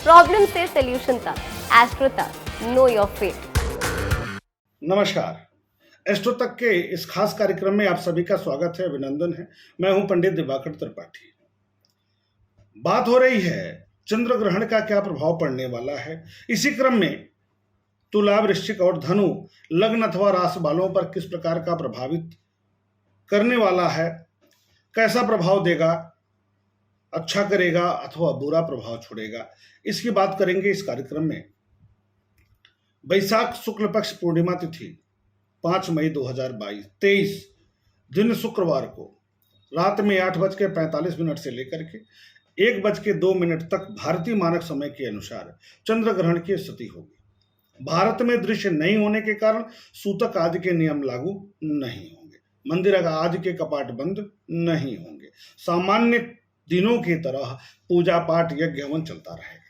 Problem से solution तक, astro तक, नो योर फेट। नमस्कार। एस्ट्रो तक के इस खास कार्यक्रम में आप सभी का स्वागत है, अभिनंदन है। मैं हूं पंडित दिवाकर त्रिपाठी। बात हो रही है चंद्र ग्रहण का क्या प्रभाव पड़ने वाला है। इसी क्रम में तुला, वृश्चिक और धनु लग्न अथवा राशि वालों पर किस प्रकार का प्रभावित करने वाला है, कैसा प्रभाव देगा, अच्छा करेगा अथवा बुरा प्रभाव छोड़ेगा, इसकी बात करेंगे इस कार्यक्रम में। वैशाख शुक्ल पक्ष पूर्णिमा तिथि 5 मई 2023 दिन शुक्रवार को रात में 8:45 से लेकर के 1:02 तक भारतीय मानक समय के अनुसार चंद्र ग्रहण की स्थिति होगी। भारत में दृश्य नहीं होने के कारण सूतक आदि के नियम लागू नहीं होंगे, मंदिर आदि के कपाट बंद नहीं होंगे। सामान्य दिनों की तरह पूजा पाठ यज्ञ हवन चलता रहेगा।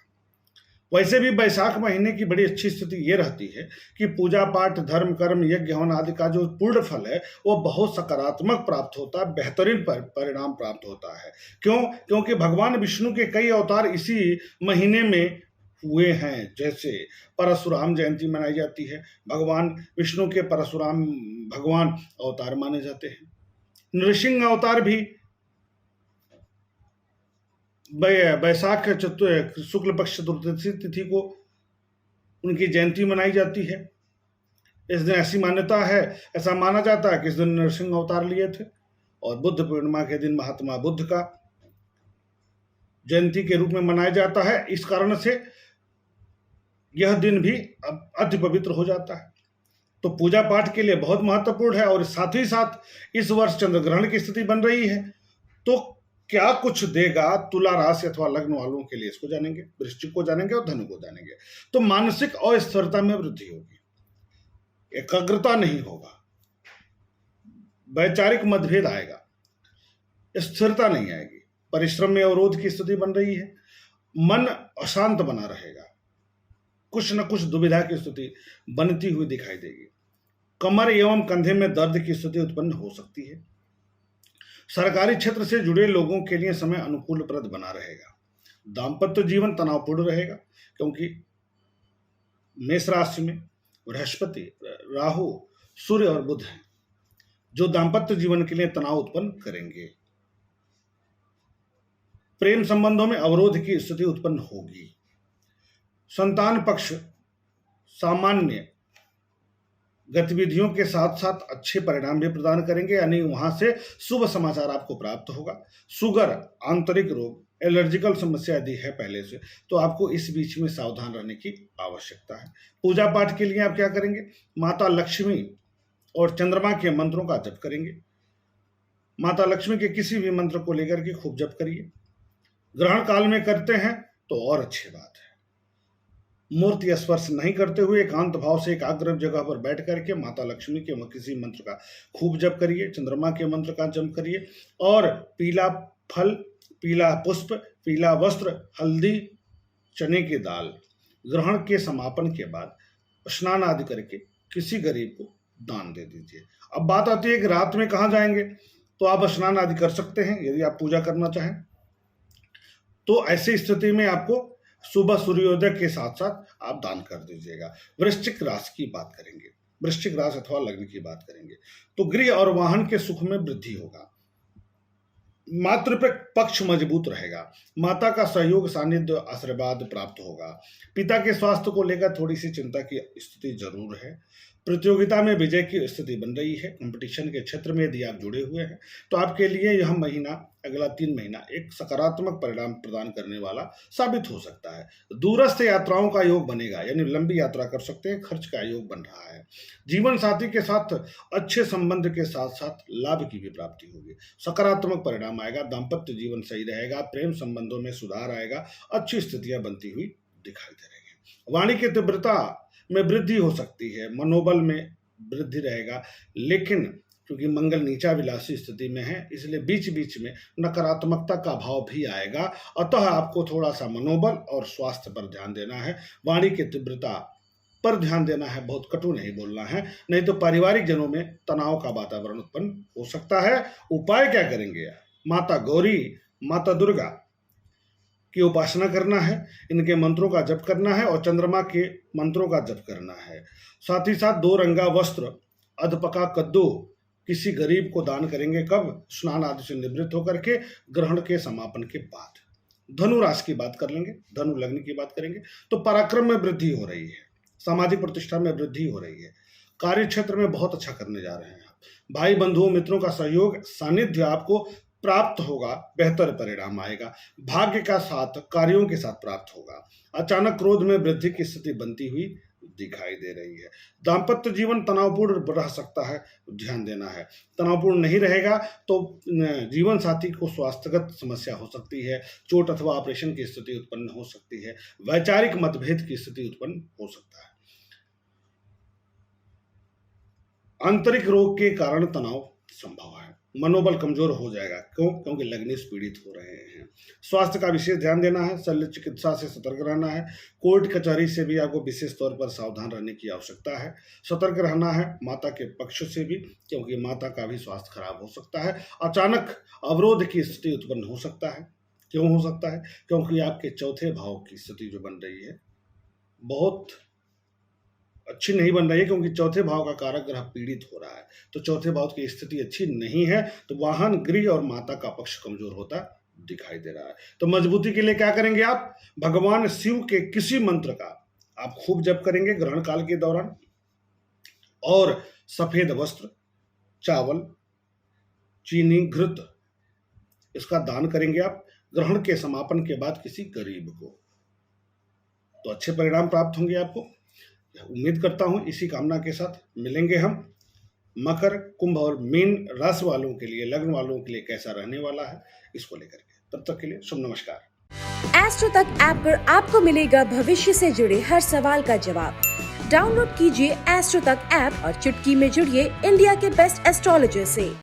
वैसे भी वैशाख महीने की बड़ी अच्छी स्थिति ये रहती है कि पूजा पाठ, धर्म, कर्म, यज्ञ हवन आदि का जो पूर्ण फल है वो बहुत सकारात्मक प्राप्त होता है, बेहतरीन परिणाम प्राप्त होता है। क्यों? क्योंकि भगवान विष्णु के कई अवतार इसी महीने में हुए हैं। जैसे परशुराम जयंती मनाई जाती है, भगवान विष्णु के परशुराम भगवान अवतार माने जाते हैं। नृसिंह अवतार भी वैशाख शुक्ल पक्ष चतुर्दशी तिथि को उनकी जयंती मनाई जाती है। इस दिन ऐसी मान्यता है, ऐसा माना जाता है कि इस दिन नरसिंह अवतार लिए थे और बुद्ध पूर्णिमा के दिन महात्मा बुद्ध का जयंती के रूप में मनाया जाता है। इस कारण से यह दिन भी अति पवित्र हो जाता है। तो पूजा पाठ के लिए बहुत महत्वपूर्ण है। और साथ ही साथ इस वर्ष चंद्र ग्रहण की स्थिति बन रही है, तो क्या कुछ देगा तुला राशि अथवा लग्न वालों के लिए, इसको जानेंगे। वृश्चिक को जानेंगे और धनु को जानेंगे। तो मानसिक अस्थिरता में वृद्धि होगी, एकाग्रता नहीं होगा, वैचारिक मतभेद आएगा, स्थिरता नहीं आएगी, परिश्रम में अवरोध की स्थिति बन रही है, मन अशांत बना रहेगा, कुछ न कुछ दुविधा की स्थिति बनती हुई दिखाई देगी। कमर एवं कंधे में दर्द की स्थिति उत्पन्न हो सकती है। सरकारी क्षेत्र से जुड़े लोगों के लिए समय अनुकूलप्रद बना रहेगा। दाम्पत्य जीवन तनावपूर्ण रहेगा, क्योंकि मेष राशि में बृहस्पति, राहु, सूर्य और बुध हैं, जो दाम्पत्य जीवन के लिए तनाव उत्पन्न करेंगे। प्रेम संबंधों में अवरोध की स्थिति उत्पन्न होगी। संतान पक्ष सामान्य गतिविधियों के साथ साथ अच्छे परिणाम भी प्रदान करेंगे, यानी वहां से शुभ समाचार आपको प्राप्त होगा। शुगर, आंतरिक रोग, एलर्जिकल समस्या यदि है पहले से, तो आपको इस बीच में सावधान रहने की आवश्यकता है। पूजा पाठ के लिए आप क्या करेंगे? माता लक्ष्मी और चंद्रमा के मंत्रों का जप करेंगे। माता लक्ष्मी के किसी भी मंत्र को लेकर के खूब जप करिए। ग्रहण काल में करते हैं तो और अच्छी बात है। मूर्ति स्पर्श नहीं करते हुए एकांत भाव से एकाग्र जगह पर बैठ करके माता लक्ष्मी के किसी मंत्र का खूब जप करिए, चंद्रमा के मंत्र का जप करिए। और पीला फल, पीला पुष्प, पीला वस्त्र, हल्दी, चने की दाल ग्रहण के समापन के बाद स्नान आदि करके किसी गरीब को दान दे दीजिए। अब बात आती है कि रात में कहाँ जाएंगे, तो आप स्नान आदि कर सकते हैं यदि आप पूजा करना चाहें। तो ऐसी स्थिति में आपको सुबह सूर्योदय के साथ साथ आप दान कर दीजिएगा। वृश्चिक राशि की बात करेंगे, वृश्चिक राशि अथवा लग्न की बात करेंगे, तो गृह और वाहन के सुख में वृद्धि होगा। मातृ पक्ष मजबूत रहेगा। माता का सहयोग, सानिध्य, आशीर्वाद प्राप्त होगा। पिता के स्वास्थ्य को लेकर थोड़ी सी चिंता की स्थिति जरूर है। प्रतियोगिता में विजय की स्थिति बन रही है। कंपटीशन के क्षेत्र में यदि आप जुड़े हुए हैं तो आपके लिए यह महीना, अगला 3 महीना एक सकारात्मक परिणाम प्रदान करने वाला साबित हो सकता है। दूरस्थ यात्राओं का योग बनेगा, यानी लंबी यात्रा कर सकते हैं। खर्च का योग बन रहा है। जीवन साथी के साथ अच्छे संबंध के साथ साथ लाभ की भी प्राप्ति होगी। सकारात्मक परिणाम आएगा। दाम्पत्य जीवन सही रहेगा। प्रेम संबंधों में सुधार आएगा। अच्छी स्थितियां बनती हुई दिखाई दे रही है। वाणी की तीव्रता में वृद्धि हो सकती है, मनोबल में वृद्धि रहेगा। लेकिन क्योंकि मंगल नीचा विलासी स्थिति में है, इसलिए बीच बीच में नकारात्मकता का भाव भी आएगा। अतः आपको थोड़ा सा मनोबल और स्वास्थ्य पर ध्यान देना है। वाणी की तीव्रता पर ध्यान देना है, बहुत कटु नहीं बोलना है, नहीं तो पारिवारिक जनों में तनाव का वातावरण उत्पन्न हो सकता है। उपाय क्या करेंगे? माता गौरी, माता दुर्गा की उपासना करना है, इनके मंत्रों का जप करना है और चंद्रमा के मंत्रों का जप करना है। साथ ही साथ 2 रंगा वस्त्र, अधपका कद्दू किसी गरीब को दान करेंगे। कब? स्नान आदि से निवृत्त होकर के ग्रहण के समापन के बाद। धनु राशि की बात कर लेंगे, धनु लग्न की बात करेंगे तो पराक्रम में वृद्धि हो रही है, सामाजिक प्रतिष्ठा में वृद्धि हो रही है, कार्य क्षेत्र में बहुत अच्छा करने जा रहे हैं आप। भाई बंधुओं मित्रों का सहयोग सानिध्य आपको प्राप्त होगा, बेहतर परिणाम आएगा। भाग्य का साथ कार्यों के साथ प्राप्त होगा। अचानक क्रोध में वृद्धि की स्थिति बनती हुई दिखाई दे रही है। दाम्पत्य जीवन तनावपूर्ण रह सकता है, ध्यान देना है। तनावपूर्ण नहीं रहेगा तो जीवन साथी को स्वास्थ्यगत समस्या हो सकती है, चोट अथवा ऑपरेशन की स्थिति उत्पन्न हो सकती है, वैचारिक मतभेद की स्थिति उत्पन्न हो सकता है। आंतरिक रोग के कारण तनाव संभव है, मनोबल कमजोर हो जाएगा। क्यों? क्योंकि लग्नेश पीड़ित हो रहे हैं। स्वास्थ्य का विशेष ध्यान देना है, शल्य चिकित्सा से सतर्क रहना है। कोर्ट कचहरी से भी आपको विशेष तौर पर सावधान रहने की आवश्यकता है। सतर्क रहना है माता के पक्ष से भी, क्योंकि माता का भी स्वास्थ्य खराब हो सकता है। अचानक अवरोध की स्थिति उत्पन्न हो सकता है। क्यों हो सकता है? क्योंकि आपके चौथे भाव की स्थिति जो बन रही है बहुत अच्छी नहीं बन रही है, क्योंकि चौथे भाव का कारक ग्रह पीड़ित हो रहा है। तो चौथे भाव की स्थिति अच्छी नहीं है, तो वाहन, गृह और माता का पक्ष कमजोर होता दिखाई दे रहा है। तो मजबूती के लिए क्या करेंगे आप? भगवान शिव के किसी मंत्र का आप खूब जप करेंगे ग्रहण काल के दौरान, और सफेद वस्त्र, चावल, चीनी, घृत इसका दान करेंगे आप ग्रहण के समापन के बाद किसी गरीब को, तो अच्छे परिणाम प्राप्त होंगे आपको। उम्मीद करता हूं इसी कामना के साथ मिलेंगे हम। मकर, कुंभ और मीन राशि वालों के लिए, लग्न वालों के लिए कैसा रहने वाला है इसको लेकर के। तब तक के लिए शुभ नमस्कार। एस्ट्रो तक ऐप पर आपको मिलेगा भविष्य से जुड़े हर सवाल का जवाब। डाउनलोड कीजिए एस्ट्रो तक ऐप और चुटकी में जुड़िए इंडिया के बेस्ट एस्ट्रोलॉजर से।